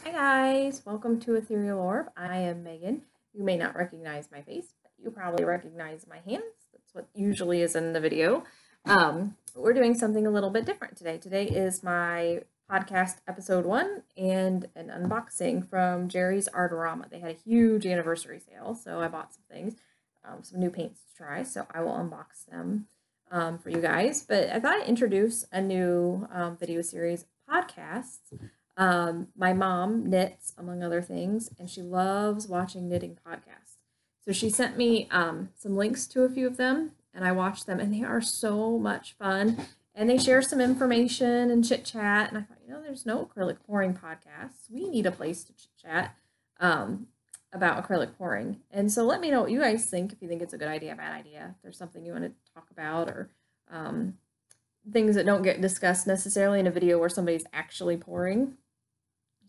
Hi guys, welcome to Ethereal Orb. I am Megan. You may not recognize my face, but you probably recognize my hands. That's what usually is in the video. We're doing something a little bit different today. Today is my podcast episode 1 and an unboxing from Jerry's Artarama. They had a huge anniversary sale, so I bought some things, some new paints to try, so I will unbox them for you guys. But I thought I'd introduce a new video series podcasts. My mom knits, among other things, and she loves watching knitting podcasts. So she sent me some links to a few of them, and I watched them, and they are so much fun. And they share some information and chit chat. And I thought, there's no acrylic pouring podcasts. We need a place to chit chat about acrylic pouring. And so let me know what you guys think, if you think it's a good idea, bad idea, if there's something you want to talk about, or things that don't get discussed necessarily in a video where somebody's actually pouring.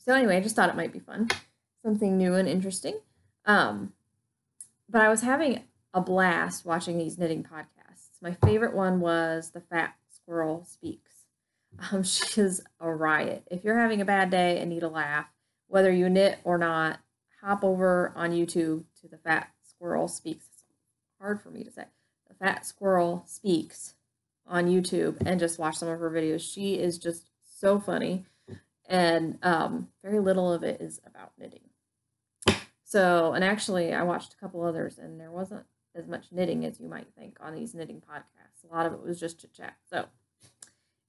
So anyway, I just thought it might be fun. Something new and interesting. But I was having a blast watching these knitting podcasts. My favorite one was The Fat Squirrel Speaks. She is a riot. If you're having a bad day and need a laugh, whether you knit or not, hop over on YouTube to The Fat Squirrel Speaks. It's hard for me to say. The Fat Squirrel Speaks on YouTube and just watch some of her videos. She is just so funny. And very little of it is about knitting. So, and actually I watched a couple others, and there wasn't as much knitting as you might think on these knitting podcasts. A lot of it was just chit chat. So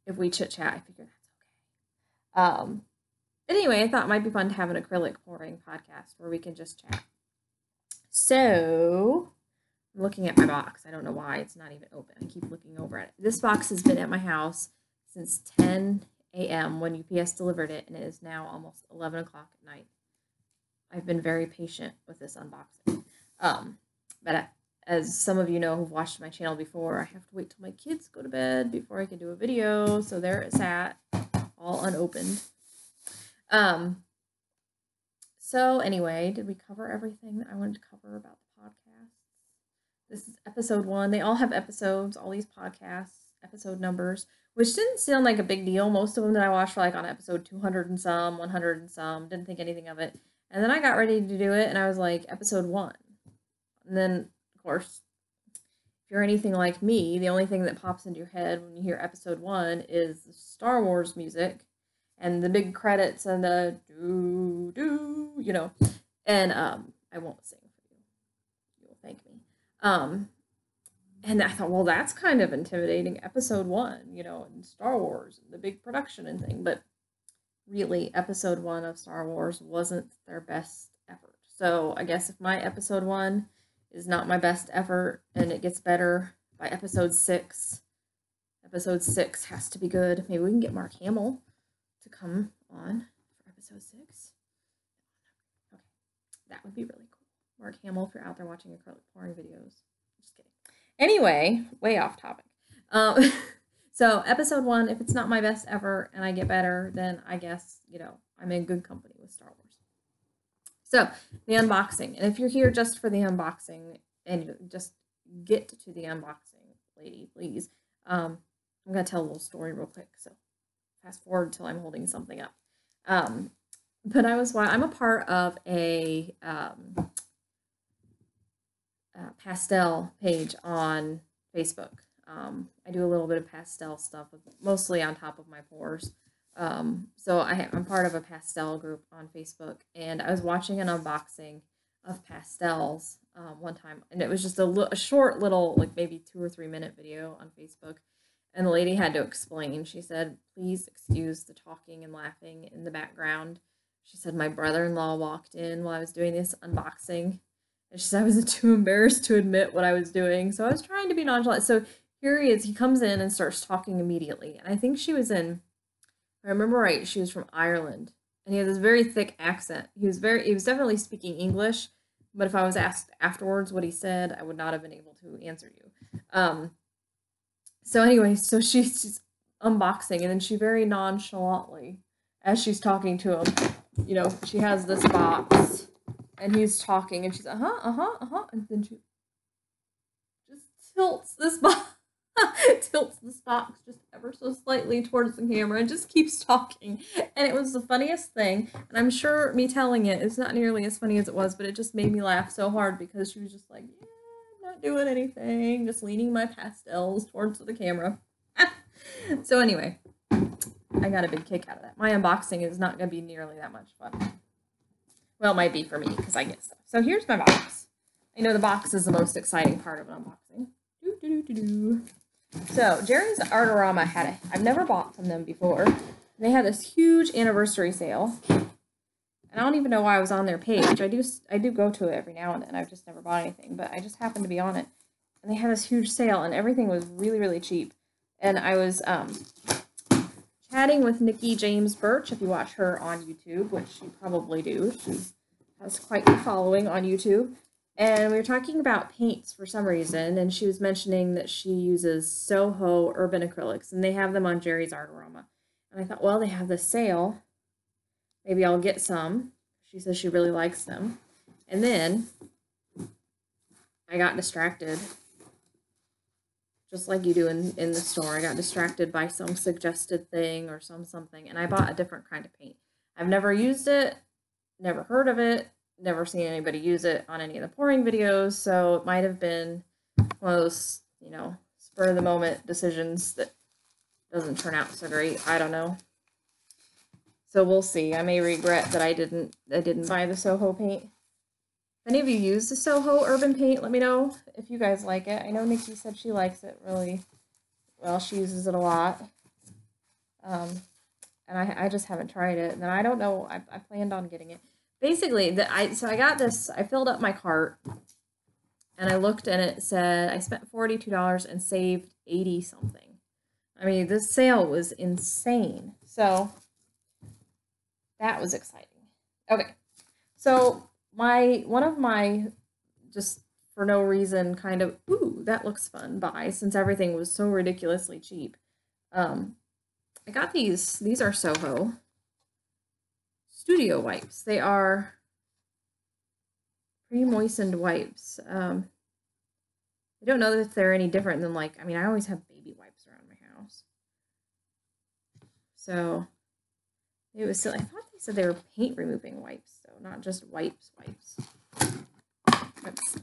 if we chit chat, I figure that's okay. But anyway, I thought it might be fun to have an acrylic pouring podcast where we can just chat. So I'm looking at my box. I don't know why it's not even open. I keep looking over at it. This box has been at my house since 10 a.m. when UPS delivered it, and it is now almost 11 o'clock at night. I've been very patient with this unboxing. But as some of you know who've watched my channel before, I have to wait till my kids go to bed before I can do a video. So there it sat, all unopened. So anyway, did we cover everything that I wanted to cover about the podcast? This is episode 1. They all have episodes, all these podcasts, episode numbers, which didn't sound like a big deal. Most of them that I watched were like on episode 200 and some, 100 and some, didn't think anything of it. And then I got ready to do it, and I was like, episode 1. And then, of course, if you're anything like me, the only thing that pops into your head when you hear episode 1 is the Star Wars music and the big credits and the do, and I won't sing for you. You will thank me. And I thought, well, that's kind of intimidating. Episode 1, and Star Wars, and the big production and thing. But really, episode 1 of Star Wars wasn't their best effort. So I guess if my episode 1 is not my best effort and it gets better by episode 6 has to be good. Maybe we can get Mark Hamill to come on for episode 6. Okay, that would be really cool. Mark Hamill, if you're out there watching acrylic pouring videos. Just kidding. Anyway, way off topic. So episode 1, if it's not my best ever and I get better, then I guess, I'm in good company with Star Wars. So the unboxing, and if you're here just for the unboxing and just get to the unboxing, lady, please. I'm going to tell a little story real quick. So fast forward till I'm holding something up. But I'm a part of a pastel page on Facebook. I do a little bit of pastel stuff, mostly on top of my pours. So I'm part of a pastel group on Facebook, and I was watching an unboxing of pastels one time, and it was just a short little, like maybe 2 or 3 minute video on Facebook, and the lady had to explain. She said, please excuse the talking and laughing in the background. She said, my brother-in-law walked in while I was doing this unboxing, and she said I was too embarrassed to admit what I was doing, so I was trying to be nonchalant. So here he is. He comes in and starts talking immediately, and I think she was in, if I remember right, she was from Ireland, and he had this very thick accent. He was definitely speaking English, but if I was asked afterwards what he said, I would not have been able to answer you. So anyway, so she's unboxing, and then she very nonchalantly, as she's talking to him, she has this box, and he's talking, and she's and then she just tilts this box tilts this box just ever so slightly towards the camera and just keeps talking. And it was the funniest thing. And I'm sure me telling it is not nearly as funny as it was, but it just made me laugh so hard because she was just like, yeah, I'm not doing anything, just leaning my pastels towards the camera. So anyway, I got a big kick out of that. My unboxing is not going to be nearly that much fun. Well, it might be for me because I get stuff. So here's my box. I know the box is the most exciting part of an unboxing. So Jerry's Artarama I've never bought from them before. They had this huge anniversary sale. And I don't even know why I was on their page. I do go to it every now and then. I've just never bought anything, but I just happened to be on it. And they had this huge sale and everything was really, really cheap. And I was chatting with Nikki James Birch, if you watch her on YouTube, which you probably do. She has quite a following on YouTube. And we were talking about paints for some reason, and she was mentioning that she uses Soho Urban Acrylics, and they have them on Jerry's Artarama. And I thought, well, they have this sale. Maybe I'll get some. She says she really likes them. And then I got distracted. Just like you do in the store. I got distracted by some suggested thing or something, and I bought a different kind of paint. I've never used it, never heard of it, never seen anybody use it on any of the pouring videos, so it might have been one of those, you know, spur-of-the-moment decisions that doesn't turn out so great. I don't know. So we'll see. I may regret that I didn't buy the Soho paint. If any of you use the Soho Urban paint, let me know if you guys like it. I know Nikki said she likes it really well. She uses it a lot. And I just haven't tried it. And then I don't know. I planned on getting it. Basically, so I got this. I filled up my cart. And I looked and it said I spent $42 and saved 80 something. I mean, this sale was insane. So that was exciting. Okay. So one of my just for no reason kind of, ooh, that looks fun buy, since everything was so ridiculously cheap. I got these are Soho Studio wipes. They are pre-moistened wipes. I don't know if they're any different than, like, I mean, I always have baby wipes around my house. So it was still, I thought they said they were paint removing wipes, though, not just wipes. Let's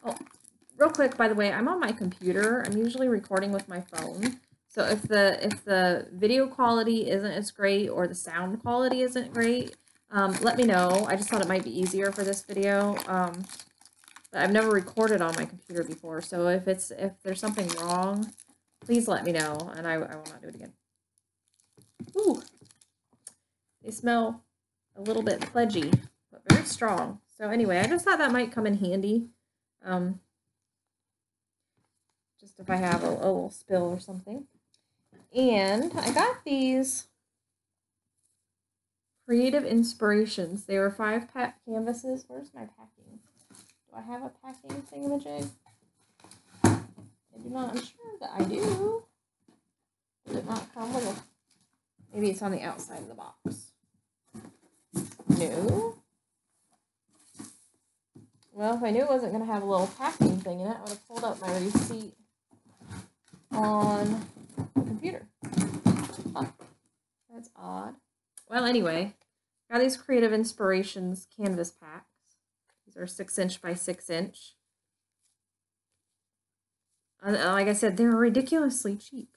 oh, real quick, by the way, I'm on my computer. I'm usually recording with my phone. So if the video quality isn't as great or the sound quality isn't great, let me know. I just thought it might be easier for this video. But I've never recorded on my computer before, so if there's something wrong, please let me know, and I will not do it again. Ooh, they smell a little bit pledgy, but very strong. So anyway, I just thought that might come in handy. Just if I have a little spill or something. And I got these Creative Inspirations. They were 5-pack canvases. Where's my packing? Do I have a packing thingamajig? I do not. I'm sure that I do. Did it not come with a... Maybe it's on the outside of the box. No. Well, if I knew it wasn't going to have a little packing thing in it, I would have pulled up my receipt on the computer. Huh. That's odd. Well, anyway, got these Creative Inspirations canvas packs. These are 6" by 6". Like I said, they're ridiculously cheap.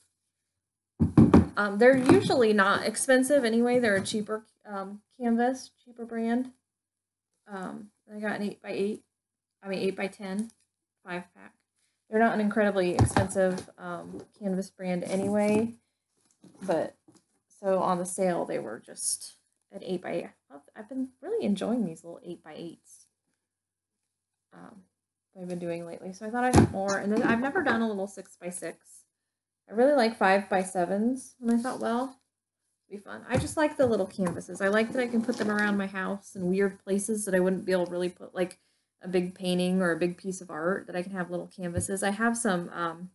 They're usually not expensive anyway. They're a cheaper canvas, cheaper brand. I got an 8 by 10, 5-pack. They're not an incredibly expensive canvas brand anyway, but so on the sale they were just an 8 by 8. I've been really enjoying these little 8 by 8s. I've been doing lately, so I thought I'd get more. And then I've never done a little 6 by 6. I really like 5 by 7s, and I thought, well, it'd be fun. I just like the little canvases. I like that I can put them around my house in weird places that I wouldn't be able to really put, like a big painting or a big piece of art, that I can have little canvases. I have some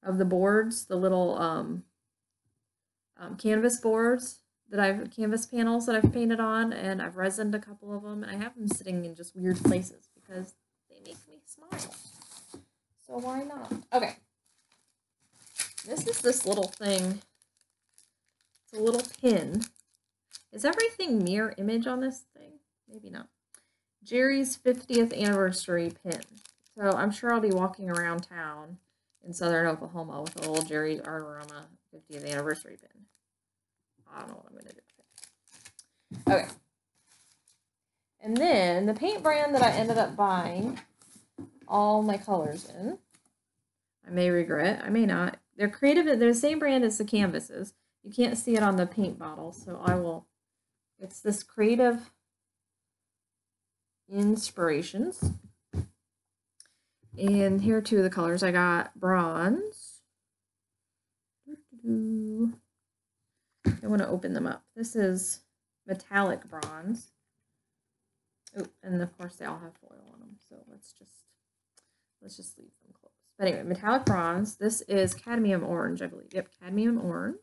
of the boards, the little canvas boards canvas panels that I've painted on, and I've resined a couple of them, and I have them sitting in just weird places because they make me smile. so why not? Okay. This is this little thing. It's a little pin. Is everything mirror image on this thing? Maybe not. Jerry's 50th anniversary pin. So I'm sure I'll be walking around town in southern Oklahoma with a little Jerry's Artarama 50th anniversary pin. I don't know what I'm going to do with it. Okay. And then the paint brand that I ended up buying all my colors in, I may regret, I may not. They're creative, they're the same brand as the canvases. You can't see it on the paint bottle, so I will. It's this Creative Inspirations. And here are two of the colors. I got bronze. I want to open them up. This is metallic bronze. Oh, and of course they all have foil on them, so let's just leave them closed. But anyway, metallic bronze. This is cadmium orange, I believe. Yep, cadmium orange.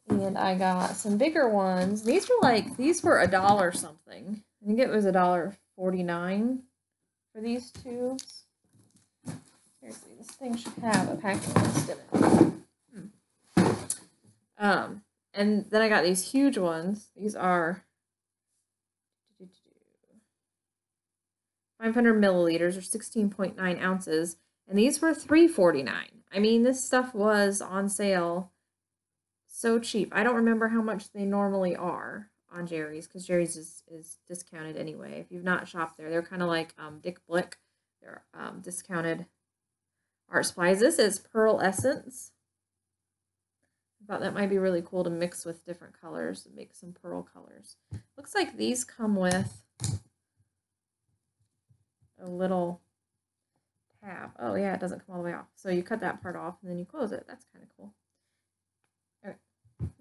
And I got some bigger ones. These were $1 something. I think it was $1.49 for these tubes. Seriously, this thing should have a packing list in it. And then I got these huge ones. These are 500 milliliters or 16.9 ounces. And these were $3.49. I mean, this stuff was on sale so cheap. I don't remember how much they normally are on Jerry's, because Jerry's is discounted anyway. If you've not shopped there, they're kind of like Dick Blick. They're discounted art supplies. This is Pearl Essence. I thought that might be really cool to mix with different colors and make some pearl colors. Looks like these come with a little tab. Oh yeah, it doesn't come all the way off. So you cut that part off and then you close it. That's kind of cool. Okay.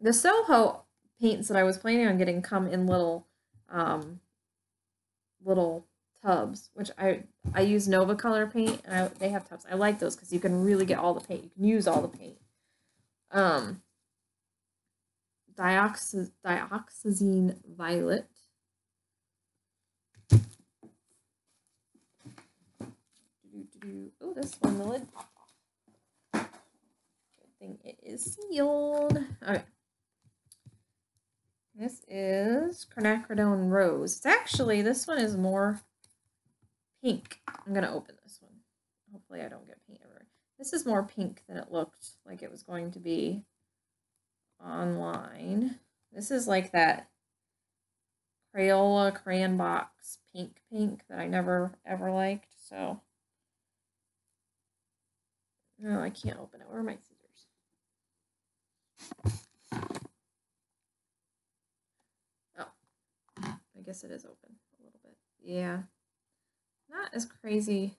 The Soho paints that I was planning on getting come in little little tubs, which I use Nova Color paint, and they have tubs. I like those because you can really get all the paint. You can use all the paint. Dioxazine Violet. Oh, this one, the lid popped off. Good thing it is sealed. Okay. This is Quinacridone Rose. It's actually, this one is more pink. I'm going to open this one. Hopefully I don't get paint everywhere. This is more pink than it looked like it was going to be online. This is like that Crayola Crayon Box pink that I never ever liked. So, no, I can't open it. Where are my scissors? Oh, I guess it is open a little bit. Yeah, not as crazy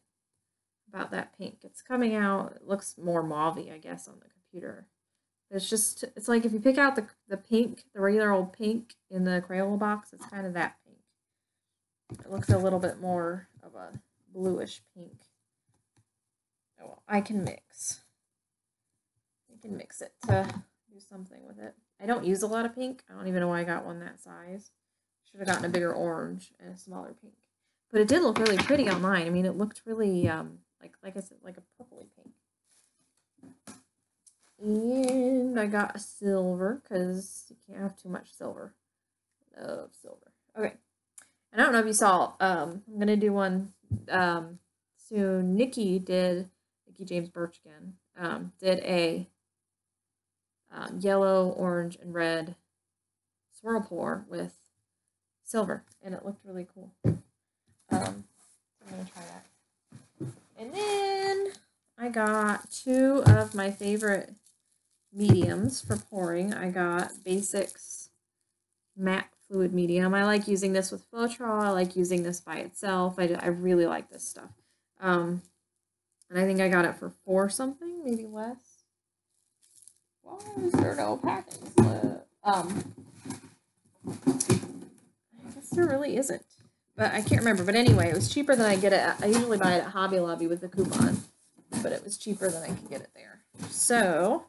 about that pink. It's coming out. It looks more mauve-y, I guess, on the computer. It's like if you pick out the pink, the regular old pink in the Crayola box, it's kind of that pink. It looks a little bit more of a bluish pink. Oh, well, I can mix. I can mix it to do something with it. I don't use a lot of pink. I don't even know why I got one that size. Should have gotten a bigger orange and a smaller pink. But it did look really pretty online. I mean, it looked really, like I said, like a purpley pink. And I got a silver, because you can't have too much silver. Love silver. Okay. And I don't know if you saw, I'm going to do one soon. Nikki James Birch again, did a yellow, orange, and red swirl pour with silver. And it looked really cool. So I'm going to try that. And then I got two of my favorite mediums for pouring. I got Basics Matte Fluid Medium. I like using this with Floetrol. I like using this by itself. I really like this stuff. And I think I got it for $4 something, maybe less. Why is there no packing slip? I guess there really isn't. But I can't remember. But anyway, it was cheaper than I get it. I usually buy it at Hobby Lobby with the coupon. But it was cheaper than I could get it there. So,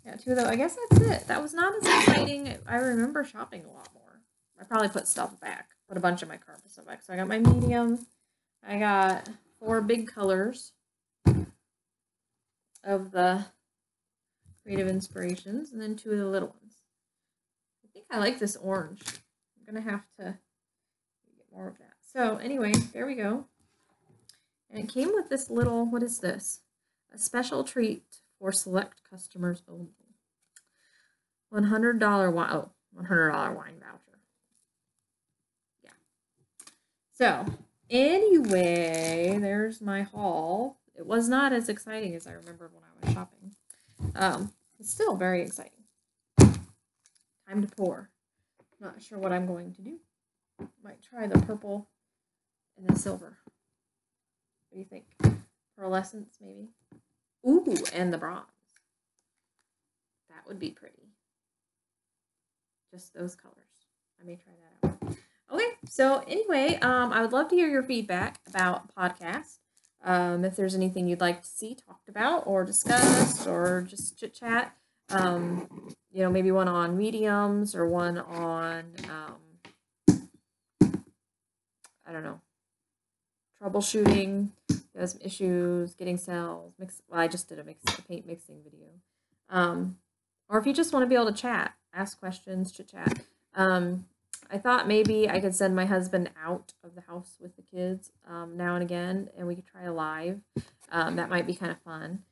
yeah, two of those. I guess that's it. That was not as exciting. I remember shopping a lot more. I probably put stuff back. Put a bunch of my carpet stuff back. So I got my medium. I got 4 big colors of the Creative Inspirations, and then 2 of the little ones. I think I like this orange. I'm going to have to get more of that. So anyway, there we go. And it came with this little, what is this? A special treat for select customers only. $100 wine, oh, $100 wine voucher. Yeah. So anyway, there's my haul. It was not as exciting as I remember when I was shopping. It's still very exciting. Time to pour. Not sure what I'm going to do. Might try the purple and the silver. What do you think? Pearlescence, maybe? Ooh, and the bronze. That would be pretty. Just those colors. I may try that out. Okay, so anyway, I would love to hear your feedback about podcasts. If there's anything you'd like to see talked about or discussed or just chit-chat. You know, maybe one on mediums or one on, I don't know, troubleshooting, there's some issues, getting cells, well, I just did a paint mixing video. Or if you just want to be able to chat, ask questions, chit-chat. I thought maybe I could send my husband out of the house with the kids now and again, and we could try a live. That might be kind of fun.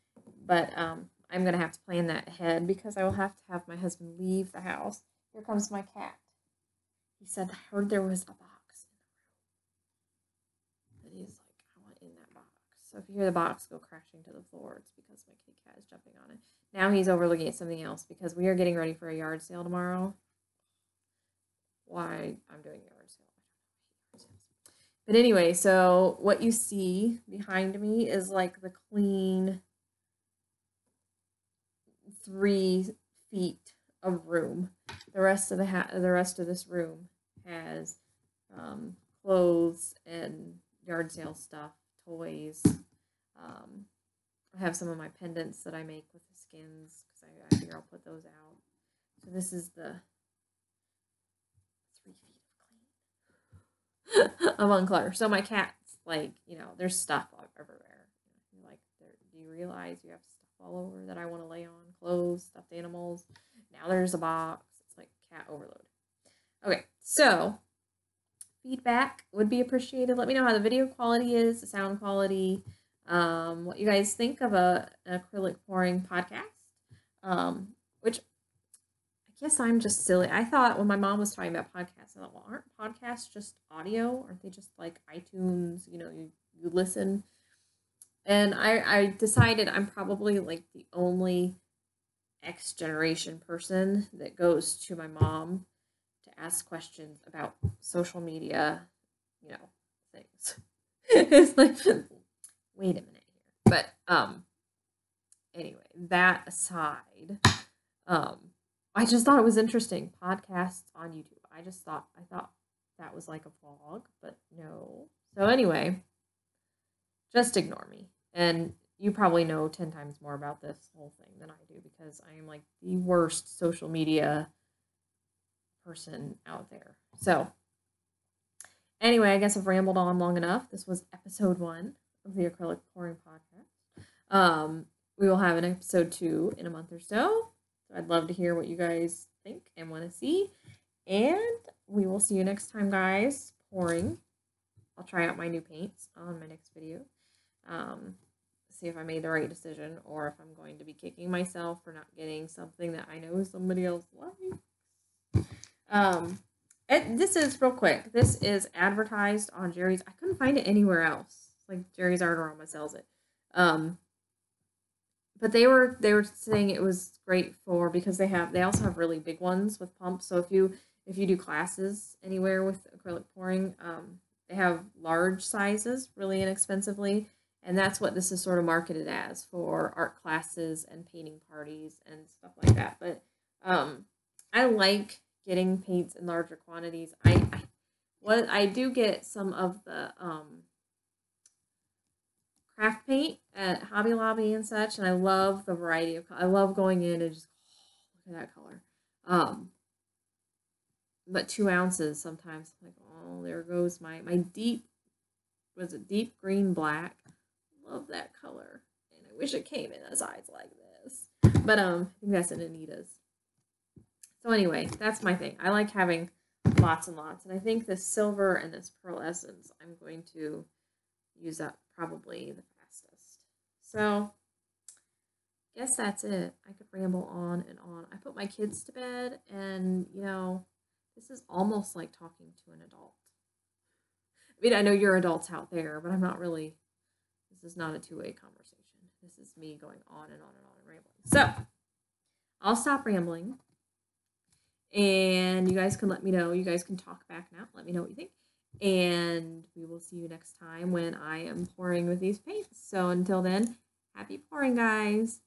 But I'm going to have to plan that ahead because I will have to have my husband leave the house. Here comes my cat. He said, I heard there was a box in the room. And he's like, I want in that box. So if you hear the box go crashing to the floor, it's because my kitty cat is jumping on it. Now he's over looking at something else because we are getting ready for a yard sale tomorrow. Why I'm doing a yard sale. But anyway, so what you see behind me is like the clean 3 feet of room. The rest of this room has clothes and yard sale stuff, toys. I have some of my pendants that I make with the skins because I figure I'll put those out. So this is the 3 feet of clean of unclutter. So my cat's like, you know, there's stuff everywhere. You know, like, do you realize you have stuff all over that I want to lay on? Clothes, stuffed animals. Now there's a box. It's like cat overload. Okay, so feedback would be appreciated. Let me know how the video quality is, the sound quality, what you guys think of an acrylic pouring podcast, which I guess I'm just silly. I thought when my mom was talking about podcasts, I thought, well, aren't podcasts just audio? Aren't they just like iTunes? You know, you listen. And I decided I'm probably like the only X generation person that goes to my mom to ask questions about social media, you know, things. It's like, wait a minute here. But anyway, that aside, I just thought it was interesting. Podcasts on YouTube. I thought that was like a vlog, but no. So anyway, just ignore me. And you probably know 10 times more about this whole thing than I do because I am like the worst social media person out there. So anyway, I guess I've rambled on long enough. This was episode 1 of the Acrylic Pouring Podcast. We will have an episode 2 in a month or so. So I'd love to hear what you guys think and want to see. And we will see you next time, guys. Pouring. I'll try out my new paints on my next video. See if I made the right decision or if I'm going to be kicking myself for not getting something that I know somebody else likes. This is real quick. This is advertised on Jerry's. I couldn't find it anywhere else. Like Jerry's Artarama sells it. But they were saying it was great for because they also have really big ones with pumps. So if you do classes anywhere with acrylic pouring, they have large sizes really inexpensively. And that's what this is sort of marketed as for art classes and painting parties and stuff like that. But I like getting paints in larger quantities. I do get some of the craft paint at Hobby Lobby and such, and I love the variety of color. I love going in and just look at that color. But 2 ounces sometimes, I'm like, oh, there goes my deep was a deep green black. Love that color. And I wish it came in a size like this. But I think that's an Anita's. So anyway, that's my thing. I like having lots and lots. And I think this silver and this pearl essence, I'm going to use up probably the fastest. So guess that's it. I could ramble on and on. I put my kids to bed, and you know, this is almost like talking to an adult. I mean, I know you're adults out there, but I'm not really, this is not a two-way conversation. This is me going on and on and on and rambling. So I'll stop rambling, and you guys can let me know. You guys can talk back now. Let me know what you think. And we will see you next time when I am pouring with these paints. So until then, happy pouring, guys.